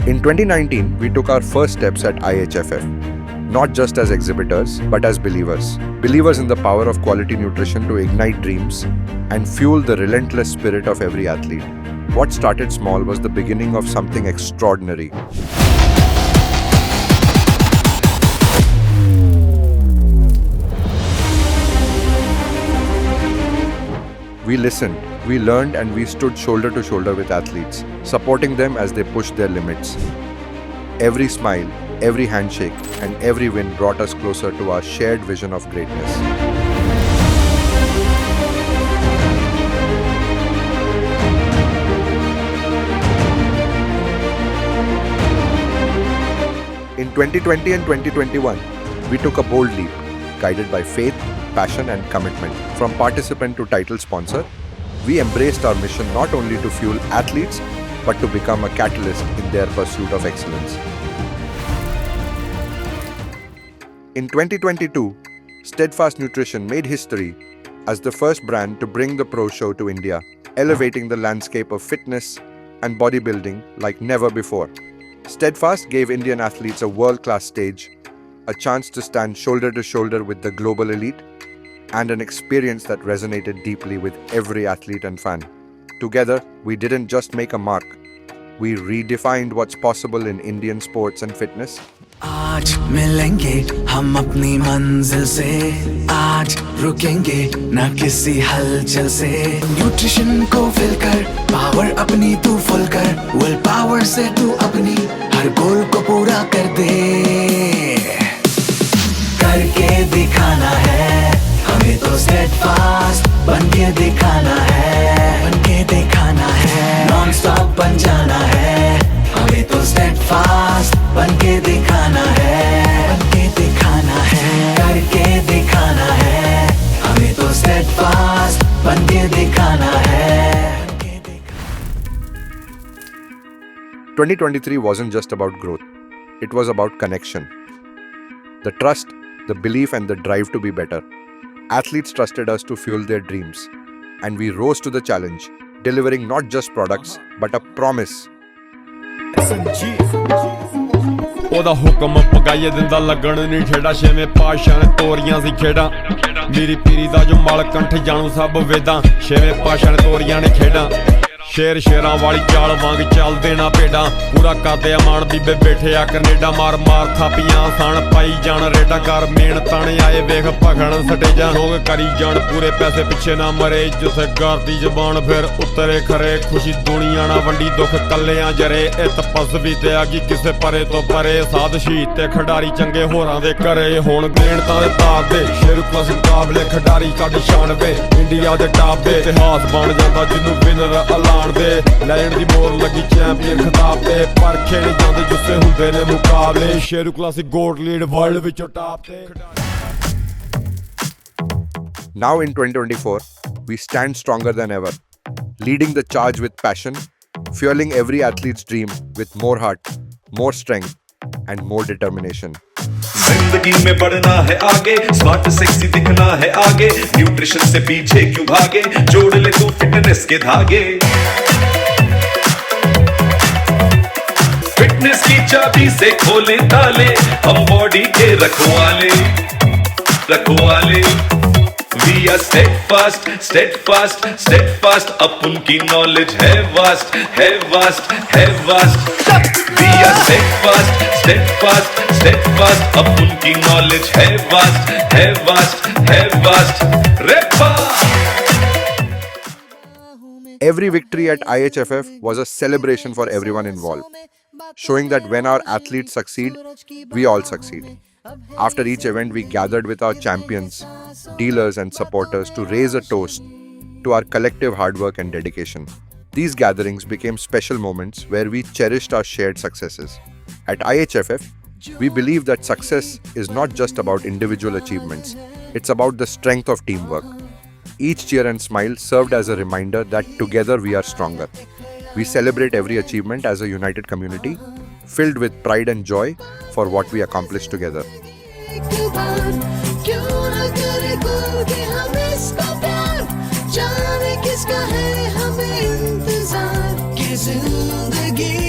In 2019, we took our first steps at IHFF, not just as exhibitors, but as believers. Believers in the power of quality nutrition to ignite dreams and fuel the relentless spirit of every athlete. What started small was the beginning of something extraordinary. We listened, we learned, and we stood shoulder to shoulder with athletes, supporting them as they pushed their limits. Every smile, every handshake, and every win brought us closer to our shared vision of greatness. In 2020 and 2021, we took a bold leap, guided by faith, passion, and commitment. From participant to title sponsor, we embraced our mission not only to fuel athletes, but to become a catalyst in their pursuit of excellence. In 2022, Steadfast Nutrition made history as the first brand to bring the Pro Show to India, elevating the landscape of fitness and bodybuilding like never before. Steadfast gave Indian athletes a world-class stage, a chance to stand shoulder to shoulder with the global elite, and an experience that resonated deeply with every athlete and fan. Together, we didn't just make a mark, we redefined what's possible in Indian sports and fitness. आज मिलेंगे हम अपनी मंजिल से, आज रुकेंगे न किसी हलचल से। न्यूट्रिशन को फिल कर, पावर अपनी तू फुल कर, विल पावर से तू अपनी हर गोल को पूरा कर दे। करके दिखाना है हमें तो स्टेडफास्ट, बनके दिखाना है, बनके दिखाना है। नॉन स्टॉप बन जाना है हमें तो स्टेडफास्ट, बनके दिखाना है, बनके दिखाना है। करके दिखाना है हमें तो स्टेडफास्ट, बनके दिखाना है, बनके दिखाना। 2023 wasn't just about growth, it was about connection. The trust, the belief, and the drive to be better. Athletes trusted us to fuel their dreams, and we rose to the challenge, delivering not just products, but a promise. ਉਹਦਾ ਹੁਕਮ ਪਗਾਈਏ ਦਿੰਦਾ ਲੱਗਣ ਨਹੀਂ ਠੇਡਾ, ਛੇਵੇਂ ਪਾਤਸ਼ਾਹ ਨੇ ਤੋਰੀਆਂ ਸੀ ਖੇਡਾਂ, ਮੇਰੀ ਪੀਰੀ ਦਾ ਜੋ ਮਲ ਕੰਠ ਜਾਣੂ ਸਭ ਵੇਦਾਂ, ਛੇਵੇਂ ਪਾਤਸ਼ਾਹ ਨੇ ਤੋਰੀਆਂ ਨੇ ਖੇਡਾਂ। ਸ਼ੇਰ ਸ਼ੇਰਾਂ ਵਾਲੀ ਚਾਲ ਵਾਂਗ ਚੱਲਦੇ ਨਾ ਭੇਡਾਂ, ਪੂਰਾ ਕਰਦੇ ਅਮਾਨ ਬੀਬੇ ਬੈਠੇ ਆ ਕੈਨੇਡਾ, ਮਾਰ ਮਾਰ ਥਾਪੀਆਂ ਸਣ ਪਾਈ ਜਾਣ ਰੇਡਾ, ਕਰ ਮੇਨ ਤਣ ਆਏ ਵੇਖ ਭਖਣ ਸਟੇਜਾਂ, ਲੋਕ ਕਰੀ ਜਾਣ ਪੂਰੇ ਪੈਸੇ ਪਿੱਛੇ ਨਾ ਮਰੇ, ਜਿੱਥੇ ਘਰ ਦੀ ਜ਼ਬਾਨ ਫਿਰ ਉਤਰੇ ਖਰੇ, ਖੁਸ਼ੀ ਦੁਨੀਆ ਨਾ ਵੰਡੀ ਦੁੱਖ ਕੱਲਿਆਂ ਜਰੇ, ਇਹ ਤਪਸਵੀ ਤੇ ਆ ਗਈ ਕਿਸੇ ਪਰੇ ਤੋਂ ਪਰੇ, ਸਾਧ ਸ਼ਹੀਦ ਤੇ ਖਿਡਾਰੀ ਚੰਗੇ ਹੋਰਾਂ ਦੇ ਘਰੇ, ਹੁਣ ਗੇਣਤਾਂ ਦੇ ਤਾਰ ਦੇ ਸ਼ੇਰੂ ਕਲਾਸ ਮੁਕਾਬਲੇ ਖਿਡਾਰੀ ਕੱਢ ਸ਼ਾਨ ਵੇ, ਇੰਡੀਆ ਦੇ ਟਾਪ ਦੇ ਇਤਿਹਾਸ ਬਣ ਜਾਂਦਾ ਜਿਹਨੂੰ ਵਿਨਰ ਐਲਾਨ ਦੇ, ਲੈਣ ਦੀ ਮੋਰ ਲੱਗੀ ਚੈਂਪੀਅਨ ਖਿਤਾਬ ਤੇ, ਪਰਖੇ ਨਹੀਂ ਜਾਂਦੇ ਜੁੱਸੇ ਹੁੰਦੇ ਨੇ ਮੁਕਾਬਲੇ, Sheru classic gold lead world ਵਿੱਚੋਂ ਟਾਪ ਤੇ। Now in 2024, we stand stronger than ever, leading the charge with passion, fueling every athlete's dream with more heart, more strength, and more determination. जिंदगी में बढ़ना है आगे, स्मार्ट सेक्सी दिखना है आगे, न्यूट्रिशन से पीछे क्यों भागे, जोड़ ले तू फिटनेस के धागे। फिटनेस की चाबी से खोले ताले, हम बॉडी के रखवाले, रखवाले। We are steadfast, steadfast, steadfast, अपन की नॉलेज है वास्ट, है वास्ट, है vast. We are steadfast, steadfast, steadfast, अपन की नॉलेज है वास्ट, है वास्ट, है vast. रेपा। Every victory at IHFF was a celebration for everyone involved, showing that when our athletes succeed, we all succeed. After each event, we gathered with our champions, dealers, and supporters to raise a toast to our collective hard work and dedication. These gatherings became special moments where we cherished our shared successes. At IHFF, we believe that success is not just about individual achievements, it's about the strength of teamwork. Each cheer and smile served as a reminder that together we are stronger. We celebrate every achievement as a united community, filled with pride and joy for what we accomplished together. जाने किसका है हमें इंतजार, कि जिंदगी